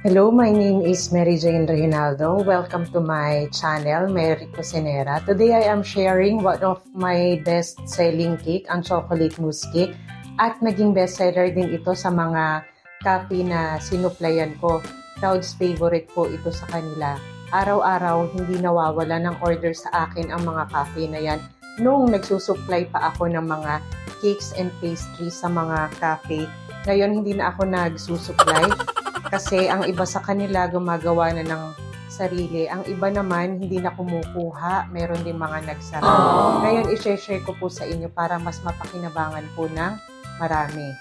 Hello, my name is Mary Jane Reynaldo. Welcome to my channel, Mary Cusinera. Today I am sharing one of my best-selling cake, ang chocolate mousse cake. At naging bestseller din ito sa mga cafe na sinuplayan ko. Crowd's favorite po ito sa kanila. Araw-araw, hindi nawawala ng order sa akin ang mga cafe na yan. Noong nagsusupply pa ako ng mga cakes and pastries sa mga cafe, ngayon hindi na ako nagsusupply. Kasi ang iba sa kanila gumagawa na ng sarili. Ang iba naman hindi na kumukuha. Meron din mga nagsara. Ngayon i-share ko po sa inyo para mas mapakinabangan po ng marami.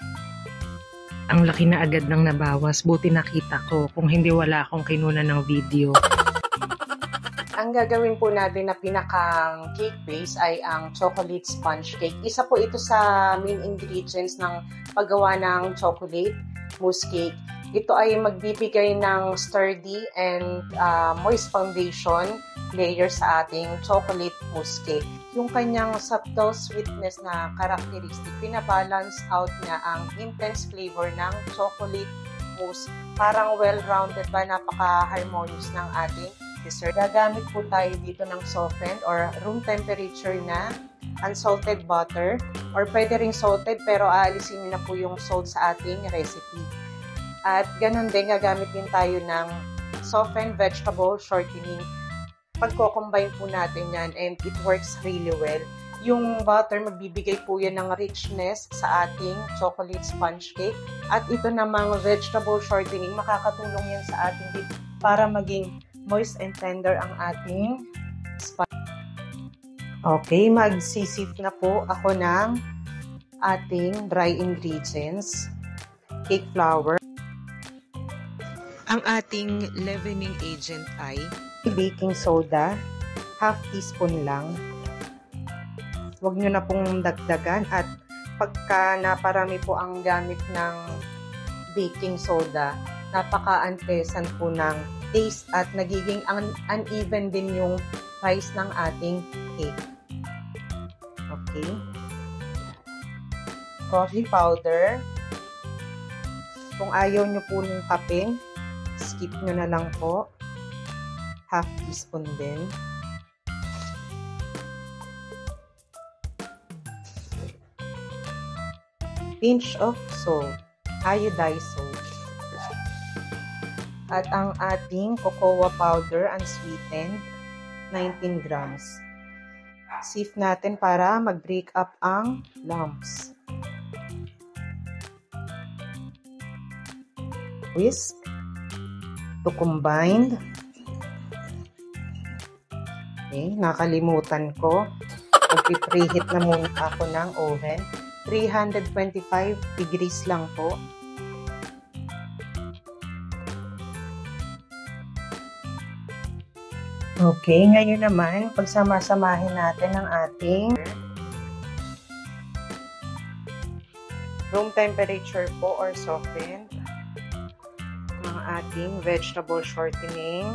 Ang laki na agad ng nabawas. Buti nakita ko. Kung hindi wala akong kinuna ng video. Ang gagawin po natin na pinakang cake base ay ang chocolate sponge cake. Isa po ito sa main ingredients ng paggawa ng chocolate mousse cake. Ito ay magbibigay ng sturdy and moist foundation layer sa ating chocolate mousse cake. Yung kanyang subtle sweetness na characteristic, pinabalance out niya ang intense flavor ng chocolate mousse. Parang well-rounded ba, napaka-harmonious ng ating dessert. Gagamit po tayo dito ng softened or room temperature na unsalted butter, or pwede ring salted pero aalisin niyo na po yung salt sa ating recipe. At ganun din, gagamit din tayo ng softened vegetable shortening. Pagko-combine po natin yan and it works really well. Yung butter, magbibigay po yan ng richness sa ating chocolate sponge cake. At ito namang vegetable shortening, makakatulong yan sa ating cake para maging moist and tender ang ating sponge. Okay, magsisift na po ako ng ating dry ingredients. Cake flour. Ang ating leavening agent ay baking soda, half teaspoon lang. Huwag nyo na pong dagdagan, at pagka naparami po ang gamit ng baking soda, napaka-unpleasant po ng taste at nagiging uneven din yung rise ng ating cake. Okay. Coffee powder. Kung ayaw nyo po ng kape, skip nyo na lang po. Half teaspoon din. Pinch of salt. Iodized salt. At ang ating cocoa powder unsweetened, 19 grams. Sift natin para mag-break up ang lumps. Whisk to combine. Okay, nakalimutan ko. Mag-preheat na muna ako ng oven. 325 degrees lang po. Okay, ngayon naman, pagsama-samahin natin ang ating room temperature po or softened, ang ating vegetable shortening.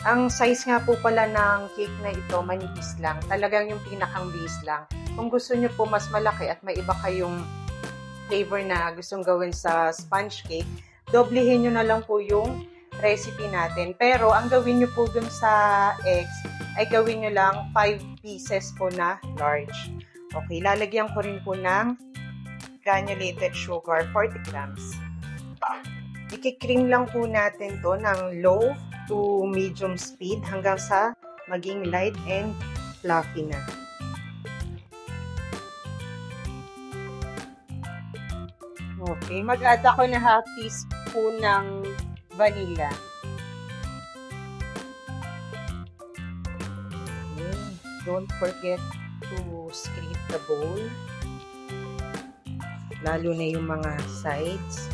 Ang size nga po pala ng cake na ito, manipis lang. Talagang yung pinakang base lang. Kung gusto nyo po mas malaki at may iba kayong flavor na gustong gawin sa sponge cake, doblehin nyo na lang po yung recipe natin. Pero ang gawin nyo po dun sa eggs ay gawin nyo lang 5 pieces po na large. Okay, lalagyan ko rin po ng granulated sugar, 40 grams. I-cream lang po natin to ng low to medium speed hanggang sa maging light and fluffy na. Okay, mag-add ako na half teaspoon ng vanilla. Okay. Don't forget to scrape the bowl. Lalo na yung mga sides.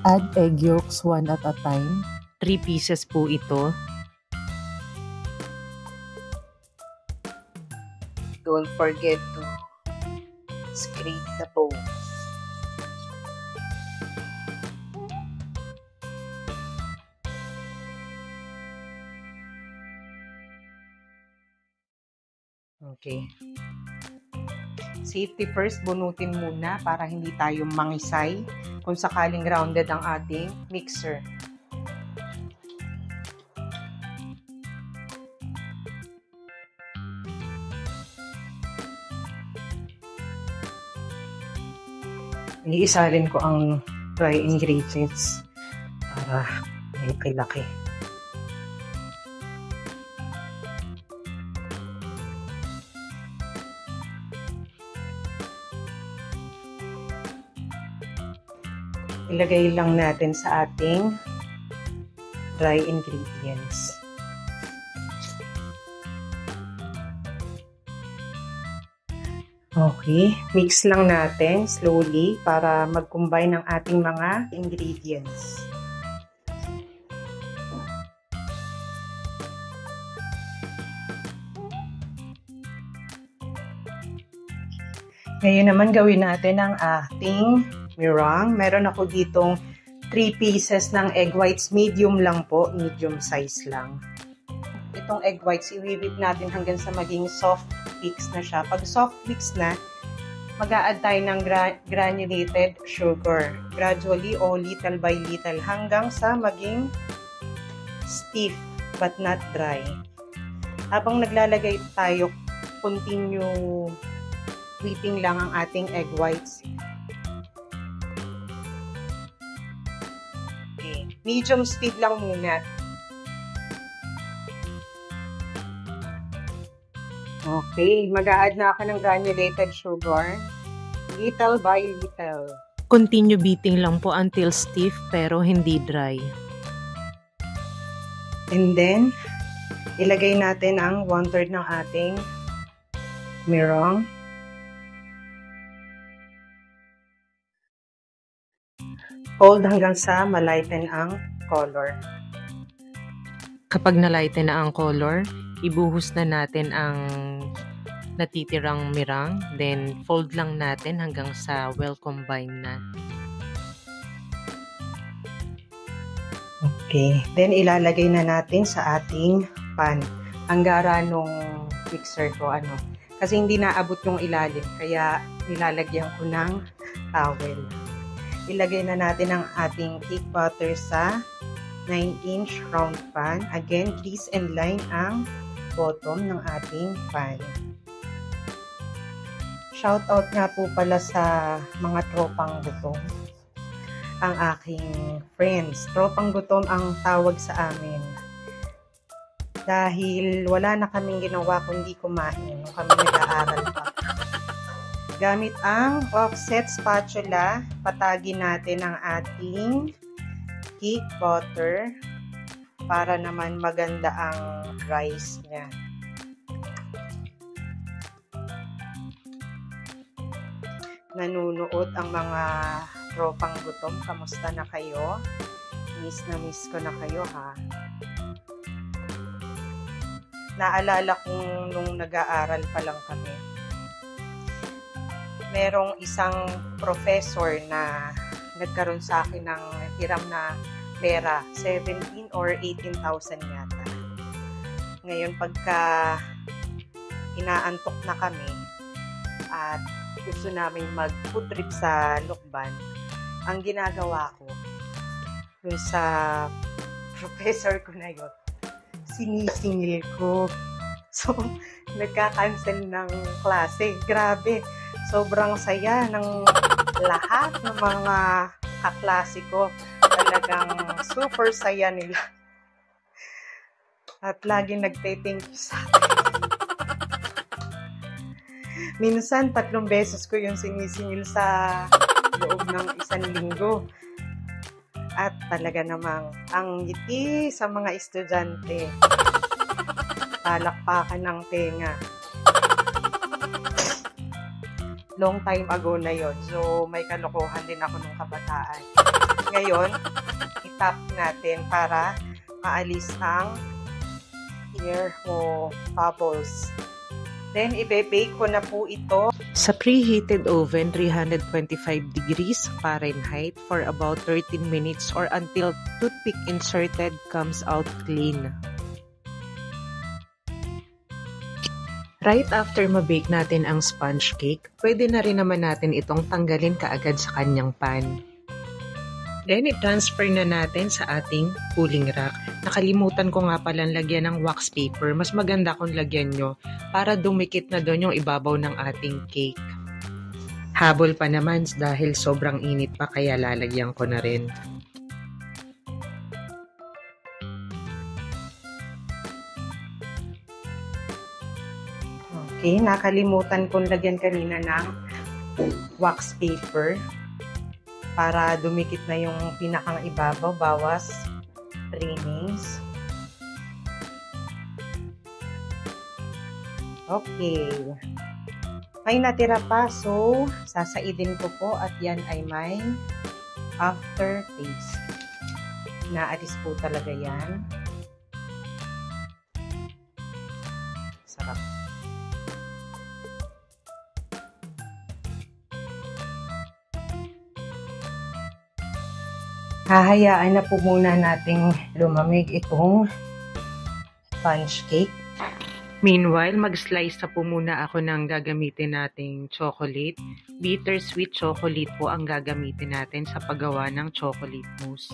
Add egg yolks one at a time. 3 pieces po ito. Don't forget to scrape the bowl. Okay. Safety first, bunutin muna para hindi tayo mangisay kung sakaling grounded ang ating mixer. Iisalin ko ang dry ingredients para laki-laki. Ilagay lang natin sa ating dry ingredients. Okay, mix lang natin slowly para mag-combine ang ating mga ingredients. Ngayon naman gawin natin ang ating meringue. Meron ako ditong 3 pieces ng egg whites, medium lang po, medium size lang. Itong egg whites, i-whip natin hanggang sa maging soft mix na siya. Pag soft mix na, mag-a-add tayo ng granulated sugar. Gradually o little by little hanggang sa maging stiff but not dry. Habang naglalagay tayo, continue whipping lang ang ating egg whites. Okay. Medium speed lang muna. Okay, mag-a-add na ako ng granulated sugar. Little by little. Continue beating lang po until stiff pero hindi dry. And then, ilagay natin ang 1/3 ng ating meringue. Hold hanggang sa malighten ang color. Kapag nalighten na ang color, ibuhos na natin ang natitirang meringue. Then, fold lang natin hanggang sa well combined na. Okay. Then, ilalagay na natin sa ating pan. Ang gara nung mixer ko, kasi hindi naabot yung ilalim. Kaya, nilalagyan ko ng towel. Ilagay na natin ang ating cake batter sa 9-inch round pan. Again, grease and line ang bottom ng ating pan. Shoutout nga po pala sa mga tropang gutom. Ang aking friends. Tropang gutom ang tawag sa amin. Dahil wala na kaming ginawa kundi kumain nung kami nag-aaral pa. Gamit ang offset spatula, patagin natin ang ating cake batter para naman maganda ang rise niya. Nanunood ang mga tropang gutom. Kamusta na kayo? Miss na miss ko na kayo, ha? Naalala kong nung nag-aaral pa lang kami. Merong isang professor na nagkaroon sa akin ng hiram na pera, 17 or 18,000 yata. Ngayon, pagka inaantok na kami at gusto namin mag-food trip sa Lukban, ang ginagawa ko dun sa professor ko na yun, sinisingil ko. So, nagka-cancel ng klase. Grabe! Sobrang saya ng lahat ng mga kaklase ko. Talagang super saya nila. At lagi nagte-thank you sa akin. Minsan, 3 beses ko yung sinisingil sa loob ng 1 linggo. At talaga namang ang ngiti sa mga estudyante. Palakpakan ng tenga. Long time ago na yon. So, may kalokohan din ako nung kabataan. Ngayon, itap natin para maalis ang air o bubbles. Then, ibe-bake ko na po ito Sa preheated oven, 325 degrees Fahrenheit for about 13 minutes or until toothpick inserted comes out clean. Right after mabake natin ang sponge cake, pwede na rin naman natin itong tanggalin kaagad sa kanyang pan. Then, i-transfer na natin sa ating cooling rack. Nakalimutan ko nga palang lagyan ng wax paper. Mas maganda kung lagyan nyo para dumikit na doon yung ibabaw ng ating cake. Habol pa naman dahil sobrang init pa kaya lalagyan ko na rin. Okay, nakalimutan kong lagyan kanina ng wax paper para dumikit na yung pinakang ibabaw, bawas trimmings. Okay. May natira pa, so sasaidin ko po at yan ay may aftertaste. Naalis po talaga yan. Sarap. Hahayaan na po muna nating lumamig itong sponge cake. Meanwhile, mag-slice na po muna ako ng gagamitin nating chocolate. Bittersweet chocolate po ang gagamitin natin sa paggawa ng chocolate mousse.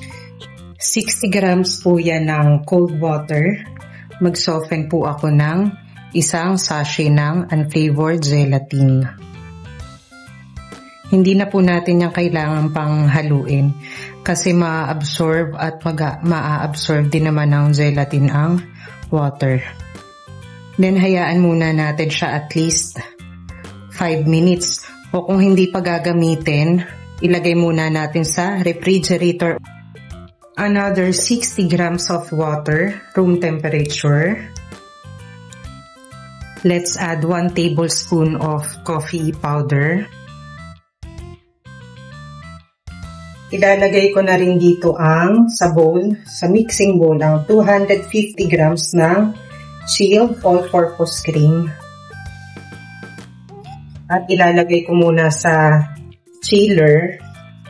60 grams po yan ng cold water. Mag-soften po ako ng isang sachet ng unflavored gelatin. Hindi na po natin yung kailangan pang haluin kasi ma-absorb at ma-absorb din naman ng gelatin ang water. Then hayaan muna natin siya at least 5 minutes. O kung hindi pa gagamitin, ilagay muna natin sa refrigerator. Another 60 grams of water, room temperature. Let's add 1 tablespoon of coffee powder. Ilalagay ko na rin dito sa mixing bowl, ang 250 grams ng chilled all-purpose cream. At ilalagay ko muna sa chiller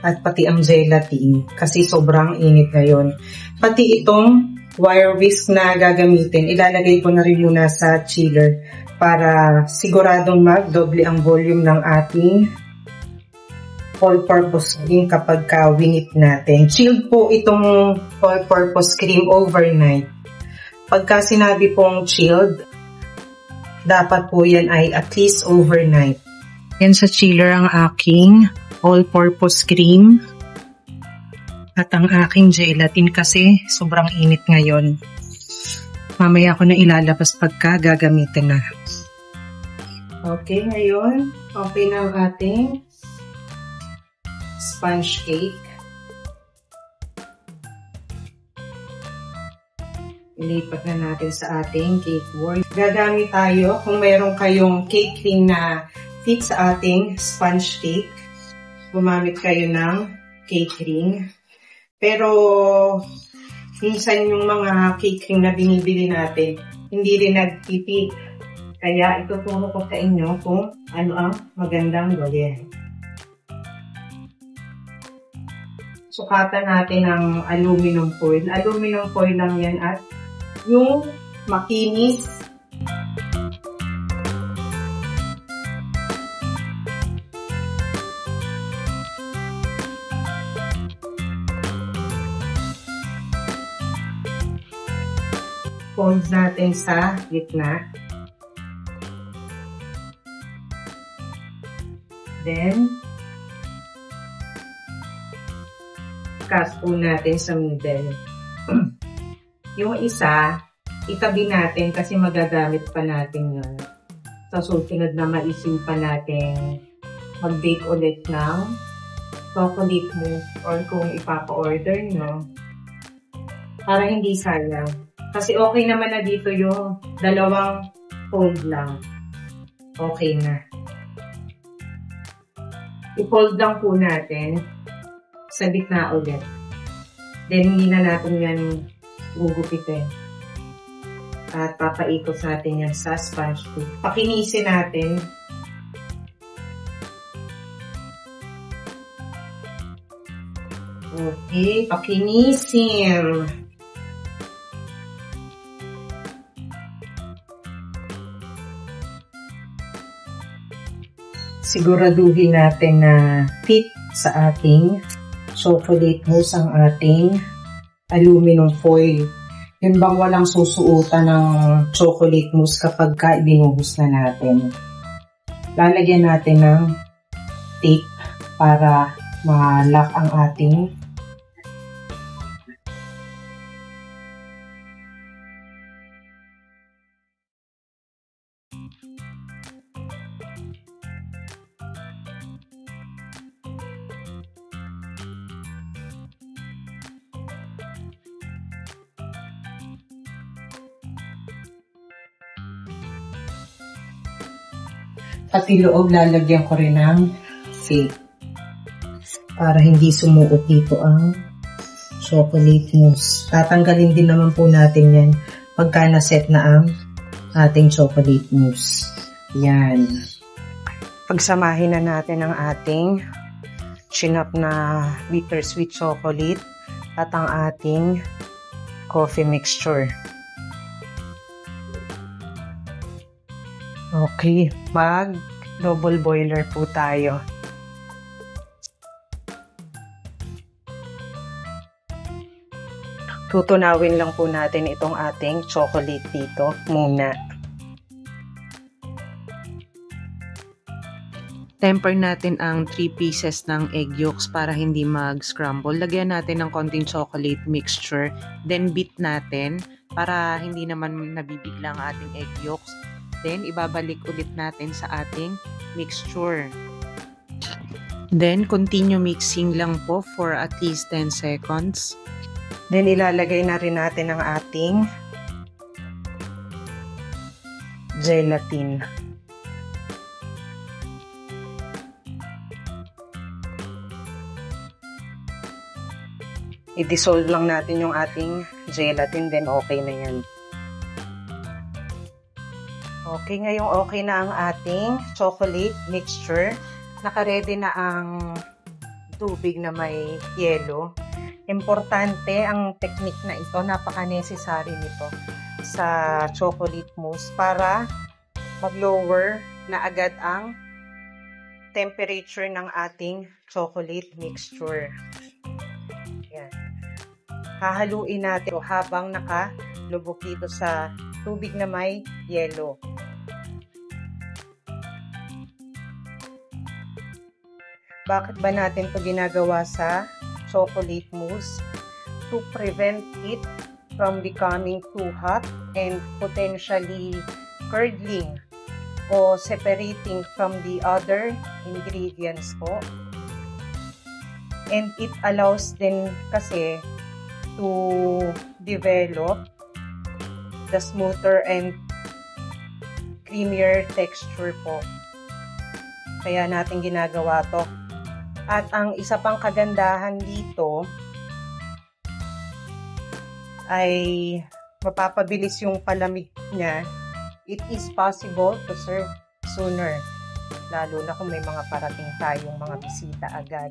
at pati ang gelatin kasi sobrang init ngayon. Pati itong wire whisk na gagamitin, ilalagay ko na rin muna sa chiller para siguradong magdoble ang volume ng ating all-purpose cream kapag winip natin. Chilled po itong all-purpose cream overnight. Pagka sinabi pong chilled, dapat po yan ay at least overnight. Yan sa chiller ang aking all-purpose cream at ang aking gelatin kasi sobrang init ngayon. Mamaya ko na ilalabas pagka gagamitin na. Okay, ngayon, okay na ang ating sponge cake. Ilipat na natin sa ating cake board. Gagamit tayo, kung mayroon kayong cake ring na fit sa ating sponge cake, gumamit kayo ng cake ring. Pero, minsan yung mga cake ring na binibili natin, hindi rin nagpipit. Kaya ituturo ko sa inyo kung ano ang magandang gawin. Sukatan natin ng aluminum foil. Aluminum foil lang yan at yung makinis. Fold natin sa gitna. Then, cast po natin sa middle. Yung isa, itabi natin kasi magagamit pa natin yun. Sa susunod na maisipan natin mag-bake ulit ng chocolate mousse or kung ipapa-order nyo para hindi sayang. Kasi okay naman na dito yung dalawang fold lang. Okay na. I-fold lang po natin sa gitna ulit. Then, hindi na natin yan gugupitin. At papaikot natin yan sa sponge cake. Pakinisin natin. Okay, pakinisin. Siguraduhin natin na fit sa ating chocolate mousse ang ating aluminum foil. Yun bang walang susuotan ng chocolate mousse kapag binuhos na natin. Lalagyan natin ng tape para ma-lock ang ating pati loob lalagyan ko rin ng tape para hindi sumuot dito ang chocolate mousse. Tatanggalin din naman po natin yan pagka na-set na ang ating chocolate mousse. Yan. Pagsamahin na natin ang ating chinap na bittersweet chocolate at ang ating coffee mixture. Okay, mag-double boiler po tayo. Tutunawin lang po natin itong ating chocolate dito muna. Temper natin ang 3 pieces ng egg yolks para hindi mag-scramble. Lagyan natin ng konting chocolate mixture. Then beat natin para hindi naman nabibigla ang ating egg yolks. Then, ibabalik ulit natin sa ating mixture. Then, continue mixing lang po for at least 10 seconds. Then, ilalagay na rin natin ang ating gelatin. I-dissolve lang natin yung ating gelatin, then okay na yan. Okay, ngayong okay na ang ating chocolate mixture. Naka-ready na ang tubig na may yelo. Importante ang technique na ito, napaka-necessary nito sa chocolate mousse para mag-lower na agad ang temperature ng ating chocolate mixture. Yan. Hahaluin natin habang nakalubog dito sa tubig na may yelo. Bakit ba natin ito ginagawa sa chocolate mousse? To prevent it from becoming too hot and potentially curdling o separating from the other ingredients po. And it allows din kasi to develop the smoother and creamier texture po. Kaya natin ginagawa to. At ang isa pang kagandahan dito ay mapapabilis yung palamig niya. It is possible to serve sooner. Lalo na kung may mga parating tayong mga bisita agad.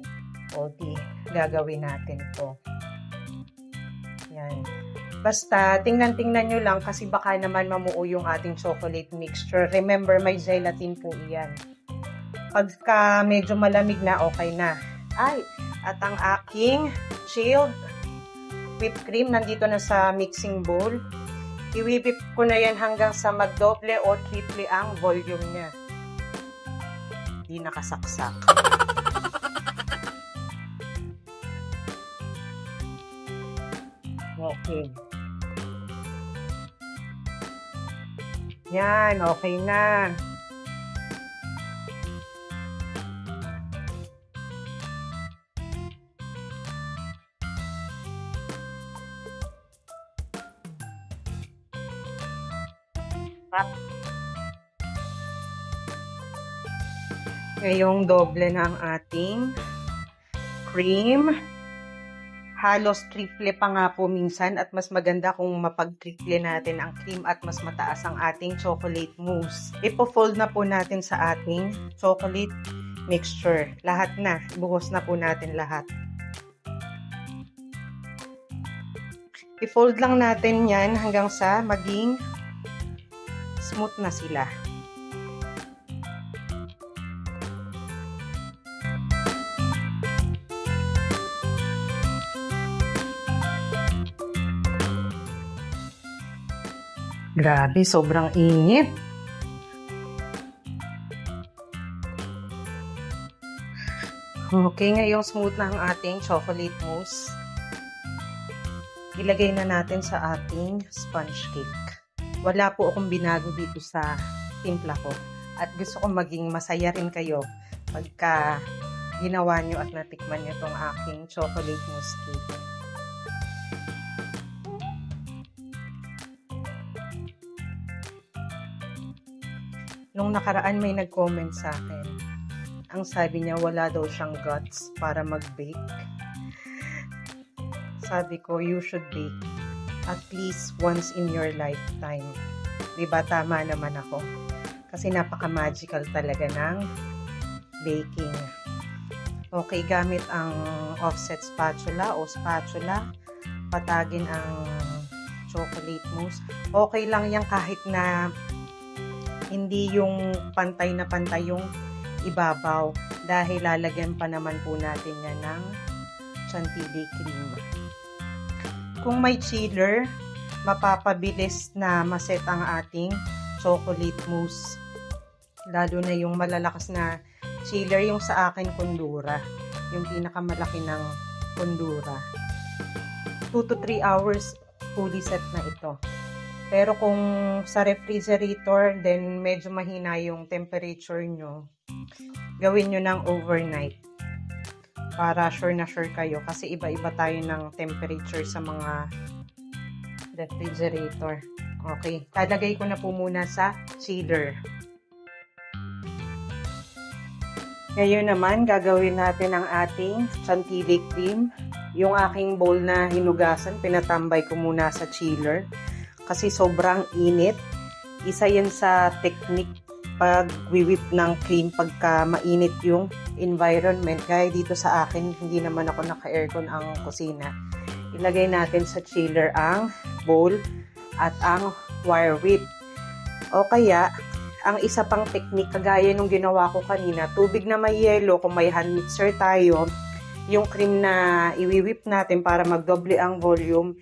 O di, gagawin natin to. Yan. Basta, tingnan-tingnan nyo lang kasi baka naman mamuo yung ating chocolate mixture. Remember, may gelatin po iyan. Pagka medyo malamig na, okay na. Ay, at ang aking chilled whipped cream nandito na sa mixing bowl. I-whip ko na yan hanggang sa magdoble o triple ang volume niya. Di nakasaksak. Okay. Yan, okay na. Ngayong doble na ang ating cream. Halos triple pa nga po minsan at mas maganda kung mapag-triple natin ang cream at mas mataas ang ating chocolate mousse. Ipo-fold na po natin sa ating chocolate mixture. Lahat na. Ibuhos na po natin lahat. I-fold lang natin yan hanggang sa maging smooth na sila. Grabe, sobrang init. Okay, ngayong smooth na ang ating chocolate mousse. Ilagay na natin sa ating sponge cake. Wala po akong binago dito sa timpla ko. At gusto kong maging masaya rin kayo pagka ginawa nyo at natikman nyo itong aking chocolate mousse cake. Nung nakaraan may nag-comment sa akin. Ang sabi niya wala daw siyang guts para mag-bake. Sabi ko, you should bake at least once in your lifetime. Diba, tama naman ako. Kasi napaka-magical talaga ng baking. Okay, gamit ang offset spatula o spatula, patagin ang chocolate mousse. Okay lang yan kahit na hindi yung pantay na pantay yung ibabaw dahil lalagyan pa naman po natin yan ng chantilly cream. Kung may chiller, mapapabilis na maset ang ating chocolate mousse. Lalo na yung malalakas na chiller, yung sa akin kundura. Yung pinakamalaki ng kundura. 2 to 3 hours fully set na ito. Pero kung sa refrigerator, then medyo mahina yung temperature nyo, gawin nyo ng overnight. Para sure na sure kayo. Kasi iba-iba tayo ng temperature sa mga refrigerator. Okay. Talagay ko na po muna sa chiller. Ngayon naman, gagawin natin ang ating chantilly cream. Yung aking bowl na hinugasan, pinatambay ko muna sa chiller. Kasi sobrang init. Isa yan sa technique pag-whip ng cream pagka mainit yung environment. Kaya dito sa akin, hindi naman ako naka-aircon ang kusina. Ilagay natin sa chiller ang bowl at ang wire whip. O kaya, ang isa pang technique, kagaya nung ginawa ko kanina, tubig na may yelo, kung may hand mixer tayo, yung cream na i-whip natin para magdoble ang volume,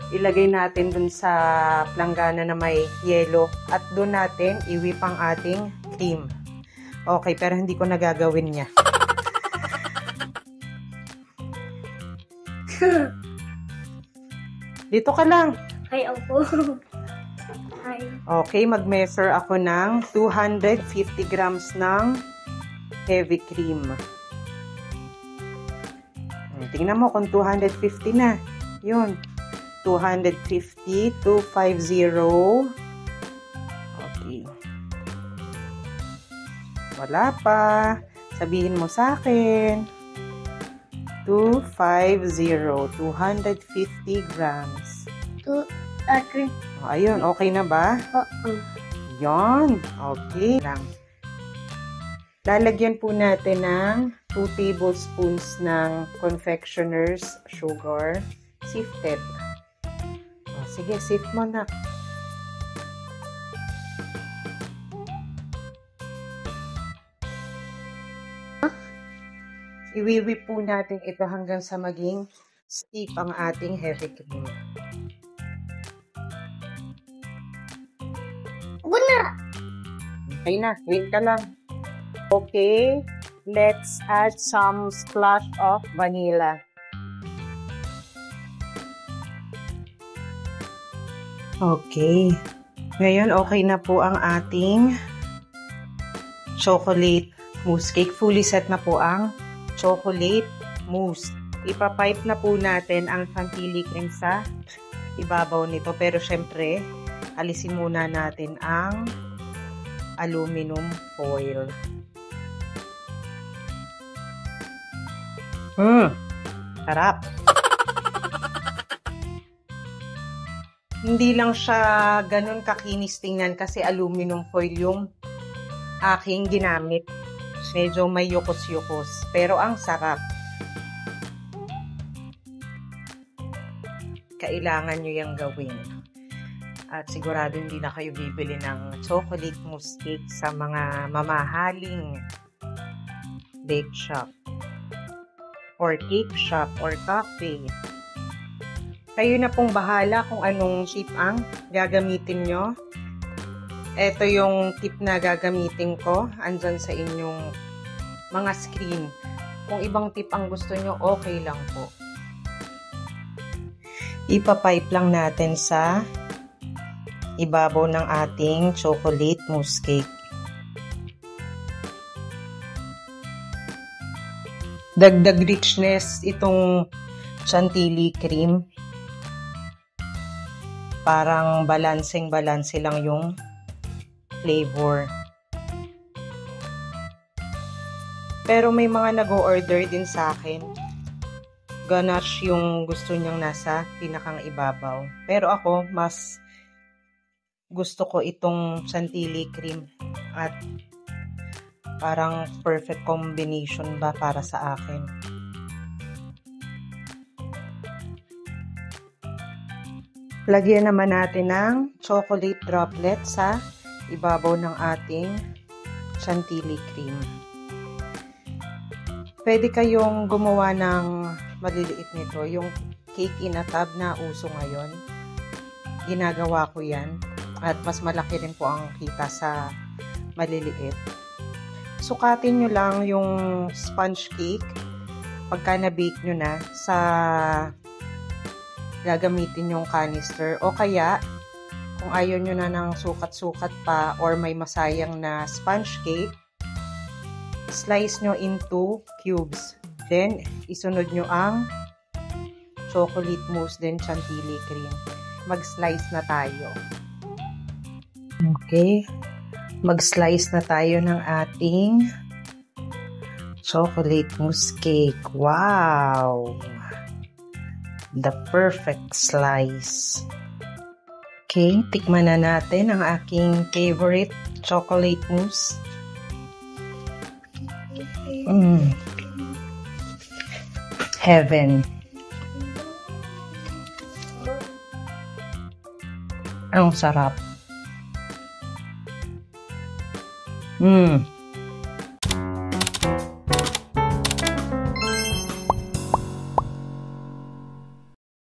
ilagay natin dun sa planggana na may yelo at dun natin i-whip ang ating cream. Okay, pero hindi ko nagagawin niya. Dito ka lang. Ay, opo. Ay. Okay, mag-measure ako ng 250 grams ng heavy cream. Tingnan mo kung 250 na. Yun. 250, 250. Okay. Wala pa. Sabihin mo sa akin. 250, 250 grams. 3. Ayun, okay na ba? Oo. Yan. Okay lang. Lalagyan po natin ng 2 tablespoons ng confectioner's sugar. Sifted. Sige, sift mo na. Iwiwip po natin ito hanggang sa maging stiff ang ating heavy cream. Guna! Okay na, wait ka lang. Okay, let's add some splash of vanilla. Okay. Ngayon, okay na po ang ating chocolate mousse cake. Fully set na po ang chocolate mousse. Ipapipe na po natin ang chantilly cream sa ibabaw nito. Pero syempre, alisin muna natin ang aluminum foil. Sarap. Hindi lang siya ganun kakinis tingnan kasi aluminum foil yung aking ginamit. Medyo may yukos-yukos. Pero ang sarap. Kailangan nyo yung gawin. At sigurado hindi na kayo bibili ng chocolate mousse cake sa mga mamahaling bake shop or cake shop or cafe. Kayo na pong bahala kung anong tip ang gagamitin nyo. Ito yung tip na gagamitin ko. Andyan sa inyong mga screen. Kung ibang tip ang gusto nyo, okay lang po. Ipapipe lang natin sa ibabaw ng ating chocolate mousse cake. Dagdag richness itong chantilly cream. Parang balanseng-balanse lang yung flavor. Pero may mga nag-o-order din sa akin. Ganache yung gusto niyang nasa pinakang ibabaw. Pero ako, mas gusto ko itong chantilly cream. At parang perfect combination ba para sa akin. Lagyan naman natin ng chocolate droplet sa ibabaw ng ating chantilly cream. Pwede kayong gumawa ng maliliit nito. Yung cake in a tub na uso ngayon. Ginagawa ko yan. At mas malaki rin po ang kita sa maliliit. Sukatin nyo lang yung sponge cake pagka na-bake nyo na sa gagamitin yung canister. O kaya, kung ayaw nyo na ng sukat-sukat pa or may masayang na sponge cake, slice nyo into cubes. Then, isunod nyo ang chocolate mousse then chantilly cream. Mag-slice na tayo. Okay. Mag-slice na tayo ng ating chocolate mousse cake. Wow! The perfect slice. Okay, tikman na natin ang aking favorite chocolate mousse. Heaven. Ang sarap.